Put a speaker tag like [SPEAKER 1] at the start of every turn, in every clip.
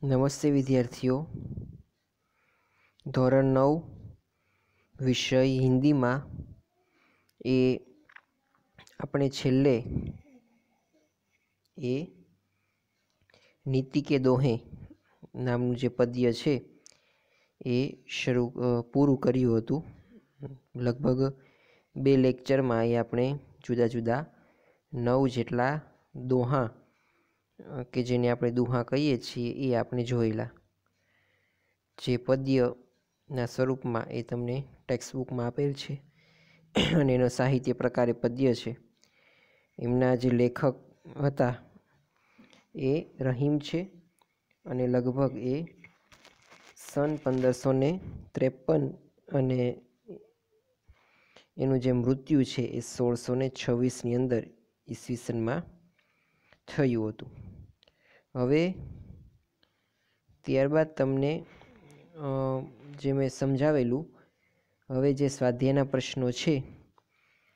[SPEAKER 1] નમસ્તે વિદ્યાર્થીઓ, ધોરણ 9 વિષય હિન્દીમાં એ આપણે છેલ્લે એ નીતિ કે દોહે નામનું જે પદ્ય છે એ પૂરું કર્યું હતું. લગભગ 2 લેક્ચરમાં એ આપણે જુદા જુદા 9 જેટલા દોહા કે જેને આપણે દુહા કહીએ છીએ એ આપણે જોયેલા. જે પદ્યના સ્વરૂપમાં એ તમને ટેક્સ્ટબુકમાં આપેલ છે અને એનો સાહિત્ય પ્રકારે પદ્ય છે. એમના જે લેખક હતા એ રહીમ છે અને લગભગ એ સન 1553 અને એનું જે મૃત્યુ છે એ 1626ની અંદર ઈસવીસનમાં થયું હતું. હવે ત્યારબાદ તમને જે મેં સમજાવેલું, હવે જે સ્વાધ્યાયના પ્રશ્નો છે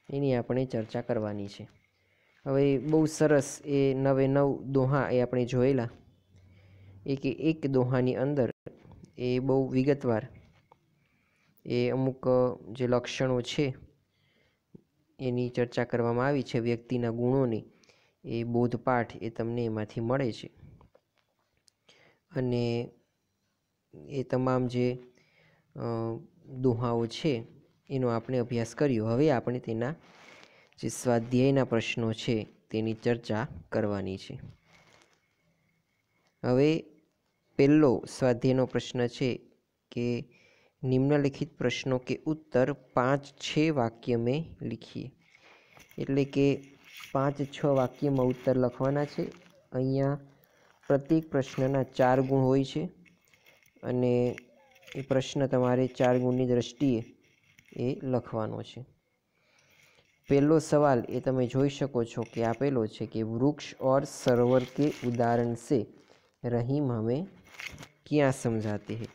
[SPEAKER 1] એની આપણે ચર્ચા કરવાની છે. હવે બહુ સરસ એ 9 દોહા એ આપણે જોયેલા. એક દોહાની અંદર એ બહુ વિગતવાર એ અમુક જે લક્ષણો છે એની ચર્ચા કરવામાં આવી છે. વ્યક્તિના ગુણોની એ બોધપાઠ એ તમને એમાંથી મળે છે અને એ તમામ જે દોહાઓ છે એનો આપણે અભ્યાસ કર્યો. હવે આપણે તેના જે સ્વાધ્યાયના પ્રશ્નો છે તેની ચર્ચા કરવાની છે. હવે પહેલો સ્વાધ્યાયનો પ્રશ્ન છે કે નિમ્નલિખિત પ્રશ્નों के उत्तर 5-6 वाक्य में लिखिए. એટલે કે 5-6 વાક્યમાં ઉત્તર લખવાના છે. અહીંયા પ્રત્યેક પ્રશ્નના 4 ગુણ હોય છે અને એ પ્રશ્ન તમારે 4 ગુણની દ્રષ્ટિએ એ લખવાનો છે. પહેલો સવાલ એ તમે જોઈ શકો છો કે આપેલો છે કે વૃક્ષ और सरोवर के उदाहरण से रहीम हमें क्या समझाते हैं.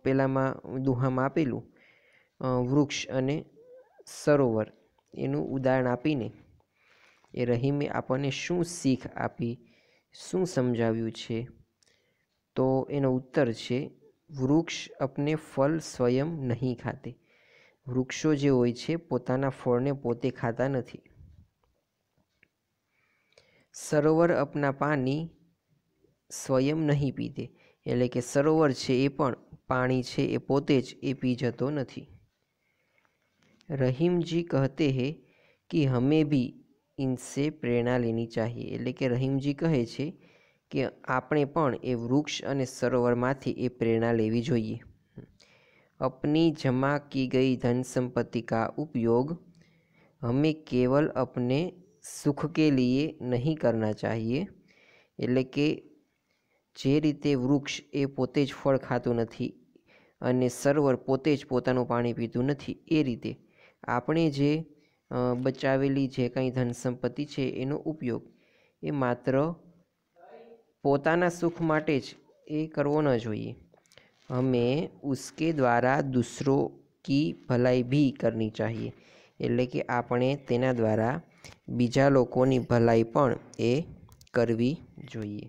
[SPEAKER 1] પહેલામાં દુહામાં આપેલું વૃક્ષ અને સરોવર એનું ઉદાહરણ આપીને એ રહીમે આપણને શું શીખ આપી, શું સમજાવ્યું છે. તો એનો ઉત્તર છે વૃક્ષ અપને ફલ સ્વયં નહીં ખાતે. વૃક્ષો જે હોય છે પોતાના ફળને પોતે ખાતા નથી. સરોવર અપના પાણી સ્વયં નહીં પીતે. એટલે કે સરોવર છે એ પણ પાણી છે એ પોતે જ એ પી જતો નથી. રહીમજી કહતે હે કે હમે ભી ઇનસે પ્રેરણા લેની ચાહીએ. એટલે કે રહીમજી કહે છે કે આપણે પણ એ વૃક્ષ અને સરોવરમાંથી એ પ્રેરણા લેવી જોઈએ. अपनी जमा की गई धन संपत्ति का उपयोग हमें केवल अपने सुख के लिए नहीं करना चाहिए. એટલે કે જે રીતે વૃક્ષ એ પોતે જ ફળ ખાતું નથી અને સરોવર પોતે જ પોતાનું પાણી પીતું નથી, એ રીતે આપણે જે બચાવેલી જે કંઈ ધન સંપત્તિ છે એનો ઉપયોગ એ માત્ર પોતાના સુખ માટે જ એ કરવો ન જોઈએ. हमें उसके द्वारा दूसरों की भलाई भी करनी चाहिए. એટલે કે આપણે તેના દ્વારા બીજા લોકોની ભલાઈ પણ એ કરવી જોઈએ.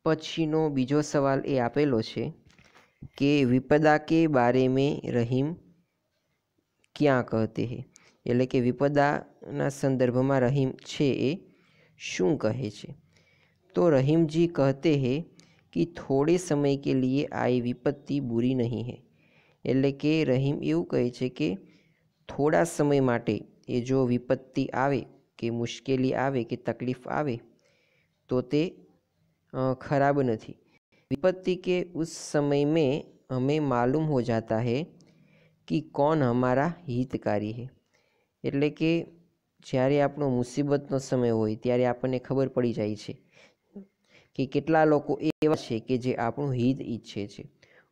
[SPEAKER 1] પછીનો બીજો સવાલ એ આપેલો છે કે વિપદા કે બારે મેં રહીમ ક્યાં કહતે હે. એટલે કે વિપદાના સંદર્ભમાં રહીમ છે એ શું કહે છે. તો રહીમજી કહતે હે कि थोड़े समय के लिए आई विपत्ति बुरी नहीं है. એટલે કે રહીમ એવું કહે છે કે થોડા સમય માટે એ જો વિપત્તિ આવે કે મુશ્કેલી આવે કે તકલીફ આવે તો તે ખરાબ નથી. विपत्ति के उस समय में हमें मालूम हो जाता है कि कौन हमारा हितकारी है. એટલે કે જ્યારે આપણો મુસીબતનો સમય હોય ત્યારે આપણને ખબર પડી જાય છે કે કેટલા લોકો એવા છે કે જે આપણું હિત ઈચ્છે છે.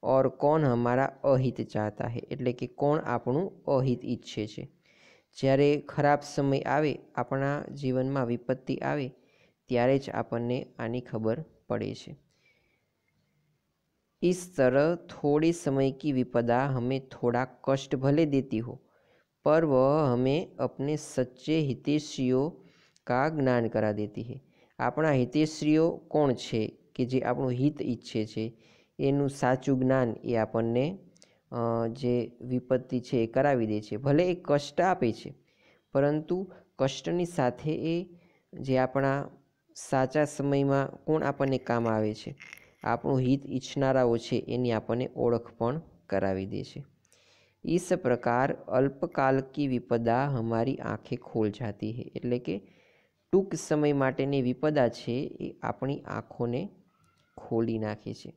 [SPEAKER 1] ઓર કોણ હમારા અહિત ચાહતા હે. એટલે કે કોણ આપણું અહિત ઈચ્છે છે. જ્યારે ખરાબ સમય આવે, આપણા જીવનમાં વિપત્તિ આવે ત્યારે જ આપણને આની ખબર પડે છે. इस तरह थोड़े समय की विपदा हमें थोड़ा कष्ट भले देती हो पर वह हमें अपने सच्चे हितैषियों का ज्ञान करा देती है. આપણા હિતેશ્રીઓ કોણ છે કે જે આપણું હિત ઈચ્છે છે, એનું સાચું જ્ઞાન એ આપણને જે વિપત્તિ છે એ કરાવી દે છે. ભલે એ કષ્ટ આપે છે, પરંતુ કષ્ટની સાથે એ જે આપણા સાચા સમયમાં કોણ આપણને કામ આવે છે, આપણું હિત ઈચ્છનારાઓ છે, એની આપણને ઓળખ પણ કરાવી દે છે. इस प्रकार अल्पकाल की विपदा हमारी आंखें खोल जाती है, એટલે કે ટૂંક સમય માટેની વિપદા છે એ આપણી આંખોને ખોલી નાખે છે.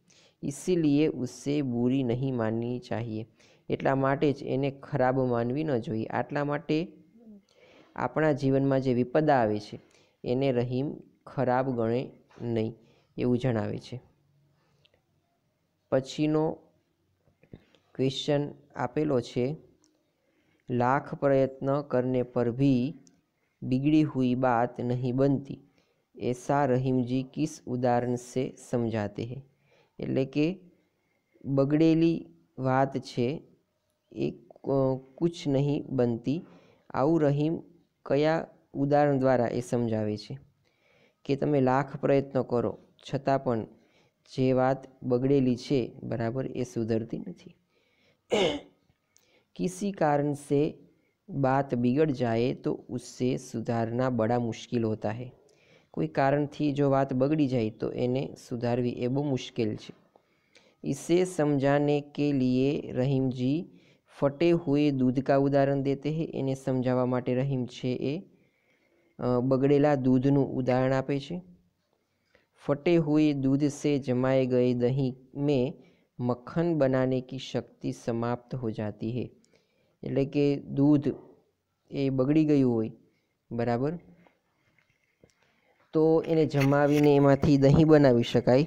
[SPEAKER 1] इसीलिए उससे बुरी नहीं माननी चाहिए, એટલા માટે જ એને ખરાબ માનવી ન જોઈએ. આટલા માટે આપણા જીવનમાં જે વિપદા આવે છે એને રહીમ ખરાબ ગણે નહીં એવું જણાવે છે. પછીનો क्वेश्चन आपेलो छे, लाख प्रयत्न करने पर भी बिगड़ी हुई बात नहीं बनती, ऐसा रहीम जी किस उदाहरण से समझाते हैं? એટલે કે બગડેલી વાત છે એ કુછ નહીં બનતી, આવું રહીમ કયા ઉદાહરણ દ્વારા એ સમજાવે છે કે તમે લાખ પ્રયત્નો કરો છતાં પણ જે વાત બગડેલી છે બરાબર એ સુધરતી નથી. किसी कारण से बात बिगड़ जाए तो उससे सुधारना बड़ा मुश्किल होता है. कोई कारण थी जो बात बगड़ी जाए तो એને સુધારવી એ બહુ મુશ્કેલ છે. इसे समझाने के लिए रहीम जी फटे हुए दूध का उदाहरण देते हैं. એને સમજાવવા માટે રહીમ છે એ બગડેલા દૂધનું ઉદાહરણ આપે છે. फटे हुए दूध से जमाए गए दही में मक्खन बनाने की शक्ति समाप्त हो जाती है. એટલે કે દૂધ એ બગડી ગયું હોય બરાબર, તો એને જમાવીને એમાંથી દહીં બનાવી શકાય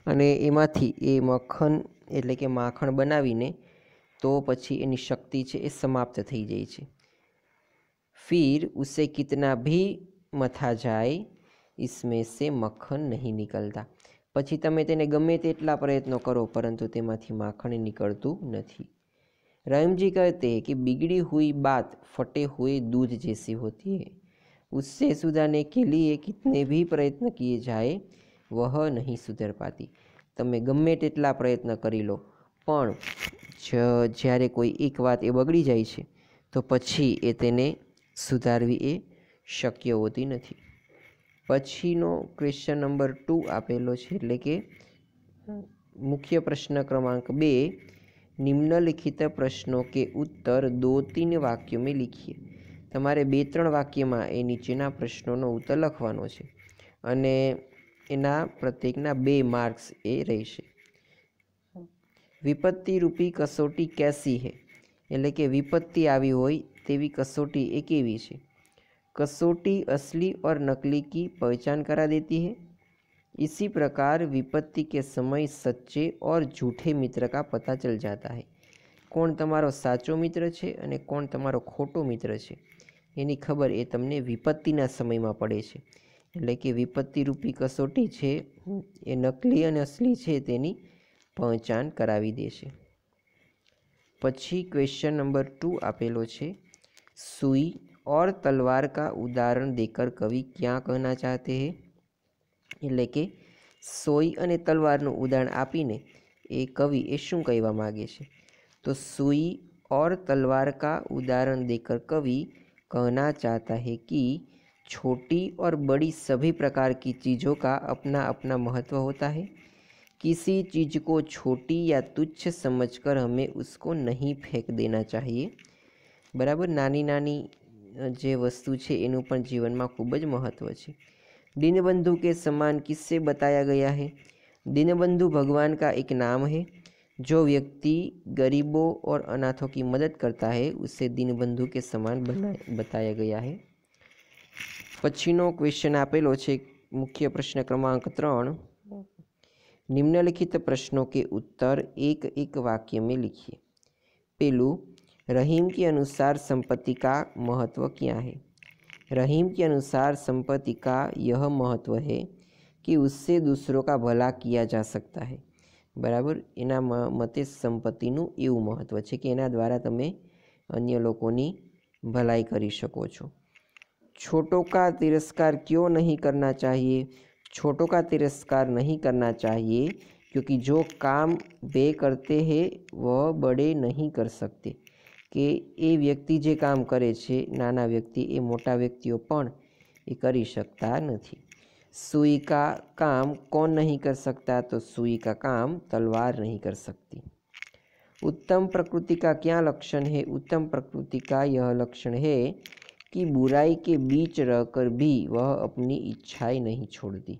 [SPEAKER 1] અને એમાંથી એ મક્ખન એટલે કે માખણ બનાવીને તો પછી એની શક્તિ છે એ સમાપ્ત થઈ જાય છે. फिर उसे कितना भी मथा जाए इसमें से मक्खन नहीं निकलता. પછી તમે તેને ગમે તેટલા પ્રયત્નો કરો પરંતુ તેમાંથી માખણ નીકળતું નથી. रहीम जी कहते हैं कि बिगड़ी हुई बात फटे हुए दूध जैसी होती है, उससे सुधारने के लिए कितने भी प्रयत्न किए जाए वह नहीं सुधर पाती. તમે ગમે તેટલા પ્રયત્ન કરી લો પણ જ્યારે કોઈ એક વાત એ બગડી જાય છે તો પછી એ તેને સુધારવી એ શક્ય હોતી નથી. પછીનો ક્વેશ્ચન નંબર 2 આપેલો છે, એટલે કે મુખ્ય પ્રશ્ન ક્રમાંક 2, निम्नलिखित प्रश्नों के उत्तर 2-3 वाक्यों में लिखिए. તમારે 2-3 વાક્યમાં એ નીચેના પ્રશ્નોનો ઉત્તર લખવાનો છે અને એના પ્રત્યેકના 2 માર્ક્સ એ રહેશે. વિપત્તિ રૂપી કસોટી कैसी है, એટલે કે વિપત્તિ આવી હોય તેવી કસોટી એ કેવી છે. कसौटी असली और नकली की पहचान करा देती है. इसी प्रकार विपत्ति के समय सच्चे और झूठे मित्र का पता चल जाता है. કોણ તમારો સાચો મિત્ર છે અને કોણ તમારો ખોટો મિત્ર છે એની ખબર એ તમને વિપત્તિના સમયમાં પડે છે. એટલે કે વિપત્તિ રૂપી કસોટી છે એ નકલી અને અસલી છે તેની પહચાન કરાવી દેશે. પછી ક્વેશ્ચન નંબર 2 આપેલો છે, સુઈ और तलवार का उदाहरण देकर कवि क्या कहना चाहते हैं. એટલે કે સોઈ અને તલવારનું ઉદાહરણ આપીને એ કવિ એ શું કહેવા માગે છે. तो सुई और तलवार का उदाहरण देकर कवि कहना चाहता है कि छोटी और बड़ी सभी प्रकार की चीज़ों का अपना अपना महत्व होता है. किसी चीज़ को छोटी या तुच्छ समझकर हमें उसको नहीं फेंक देना चाहिए. बराबर, नानी नानी જે વસ્તુ છે એનું પણ જીવનમાં ખૂબ જ મહત્ત્વ છે. दीनबंधु के समान किससे बताया गया है. दीनबंधु भगवान का एक नाम है. जो व्यक्ति गरीबों और अनाथों की मदद करता है उसे दीनबंधु के समान बताया गया है. पछीनो क्वेश्चन आपेलो छे, मुख्य प्रश्न क्रमांक 3, निम्नलिखित प्रश्नों के उत्तर एक एक वाक्य में लिखिए. पहलू, रहीम के अनुसार संपत्ति का महत्व क्या है. रहीम के अनुसार संपत्ति का यह महत्व है कि उससे दूसरों का भला किया जा सकता है. बराबर, एना मते संपत्तिનું એવું મહત્વ છે કે એના દ્વારા તમે અન્ય લોકોની ભલાઈ કરી શકો છો. छोटों का तिरस्कार क्यों नहीं करना चाहिए? छोटों का तिरस्कार नहीं करना चाहिए क्योंकि जो काम वे करते हैं वह बड़े नहीं कर सकते। કે એ વ્યક્તિ જે કામ કરે છે નાના વ્યક્તિ એ મોટા વ્યક્તિઓ પણ એ કરી શકતા નથી। सुई का काम कौन नहीं कर सकता? तो सुई का काम तलवार नहीं कर सकती। उत्तम प्रकृति का क्या लक्षण है? उत्तम प्रकृति का यह लक्षण है कि बुराई के बीच रहकर भी वह अपनी इच्छाएं नहीं छोड़ती।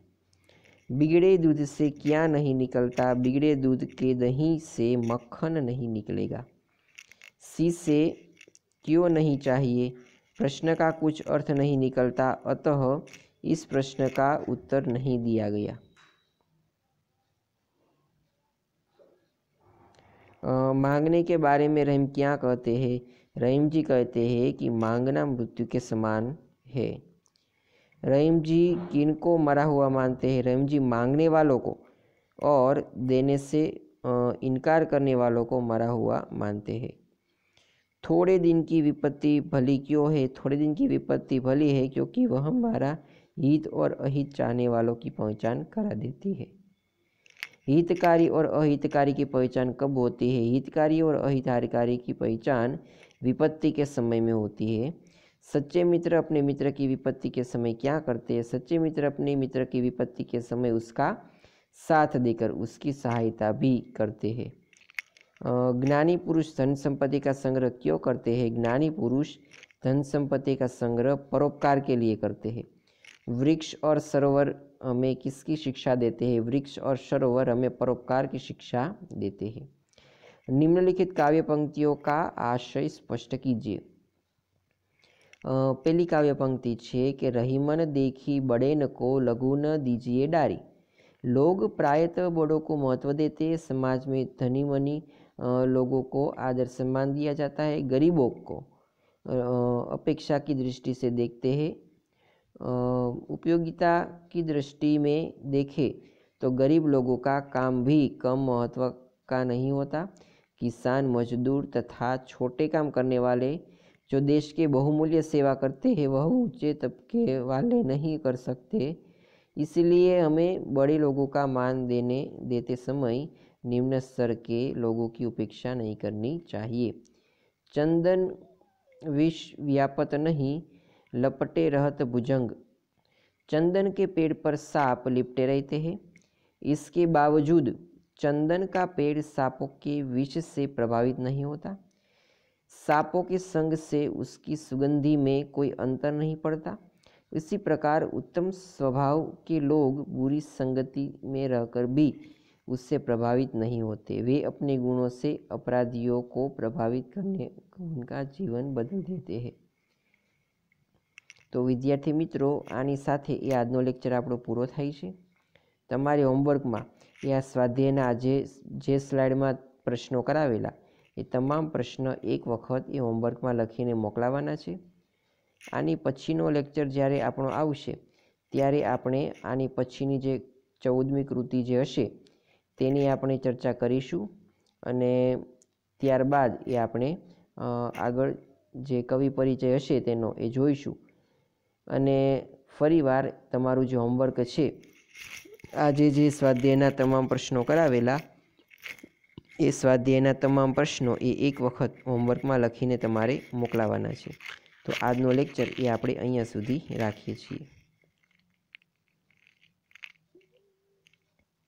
[SPEAKER 1] बिगड़े दूध से क्या नहीं निकलता? बिगड़े दूध के दही से मक्खन नहीं निकलेगा। शीशे क्यों नहीं चाहिए? प्रश्न का कुछ अर्थ नहीं निकलता, अतः इस प्रश्न का उत्तर नहीं दिया गया। मांगने के बारे में रहीम क्या कहते हैं? रहीम जी कहते हैं कि मांगना मृत्यु के समान है। रहीम जी किनको मरा हुआ मानते हैं? रहीम जी मांगने वालों को और देने से इनकार करने वालों को मरा हुआ मानते हैं। थोड़े दिन की विपत्ति भली क्यों है? थोड़े दिन की विपत्ति भली है क्योंकि वह हमारा हित और अहित चाहने वालों की पहचान करा देती है। हितकारी और अहितकारी की पहचान कब होती है? हितकारी और अहितकारी की पहचान विपत्ति के समय में होती है। सच्चे मित्र अपने मित्र की विपत्ति के समय क्या करते हैं? सच्चे मित्र अपने मित्र की विपत्ति के समय उसका साथ देकर उसकी सहायता भी करते हैं। ज्ञानी पुरुष धन संपत्ति का संग्रह क्यों करते हैं? ज्ञानी पुरुष धन संपत्ति का संग्रह परोपकार के लिए करते हैं। वृक्ष और सरोवर हमें किसकी शिक्षा देते हैं? वृक्ष और सरोवर हमें परोपकार की शिक्षा देते हैं। निम्नलिखित काव्य पंक्तियों का आशय स्पष्ट कीजिए। पहली काव्य पंक्ति है कि रहीमन देखी बड़ेन को लघु न दीजिए डारी। लोग प्रायतः बड़ों को महत्व देते हैं। समाज में धनी मनी लोगों को आदर सम्मान दिया जाता है। गरीबों को अपेक्षा की दृष्टि से देखते हैं। उपयोगिता की दृष्टि में देखें तो गरीब लोगों का काम भी कम महत्व का नहीं होता। किसान, मजदूर तथा छोटे काम करने वाले जो देश के बहुमूल्य सेवा करते हैं वह ऊंचे तबके वाले नहीं कर सकते। इसलिए हमें बड़े लोगों का मान देते समय निम्न स्तर के लोगों की उपेक्षा नहीं करनी चाहिए। चंदन विष व्यापत नहीं, लपटे रहत भुजंग। चंदन के पेड़ पर सांप लिपटे रहते हैं। इसके बावजूद चंदन का पेड़ सांपों के विष से प्रभावित नहीं होता। सांपों के संग से उसकी सुगंधि में कोई अंतर नहीं पड़ता। इसी प्रकार उत्तम स्वभाव के लोग बुरी संगति में रहकर भी उससे प्रभावित नहीं होते। वे अपने गुणों से अपराधियों को प्रभावित करने उनका जीवन बदल देते हैं। तो विद्यार्थी मित्रों, आनी साथे ए आजनो लेक्चर आपणो पूरो थाय छे। तमारे होमवर्क में या स्वाध्यायना जे स्लाइड में प्रश्नों करावेला ए तमाम प्रश्न एक वखत ए होमवर्क में लखीने मोकलावाना छे। आनी पछीनो लेक्चर ज्यारे आपणो आवशे त्यारे आपणे आनी पछीनी जे 14मी कृति जे हशे तेनी आपणे चर्चा करीशुं अने त्यारबाद ए आपणे आगळ जे कवि परिचय हशे तेनो ए जोईशुं अने फरीवार तमारुं जे होमवर्क छे आजे जे स्वाध्यायना तमाम प्रश्नों करावेला ए स्वाध्यायना तमाम प्रश्नों ए एक वखत होमवर्क में लखीने तमारे मोकलावाना छे। तो आजनो लेक्चर ए आपणे अहींया सुधी राखीए छीए।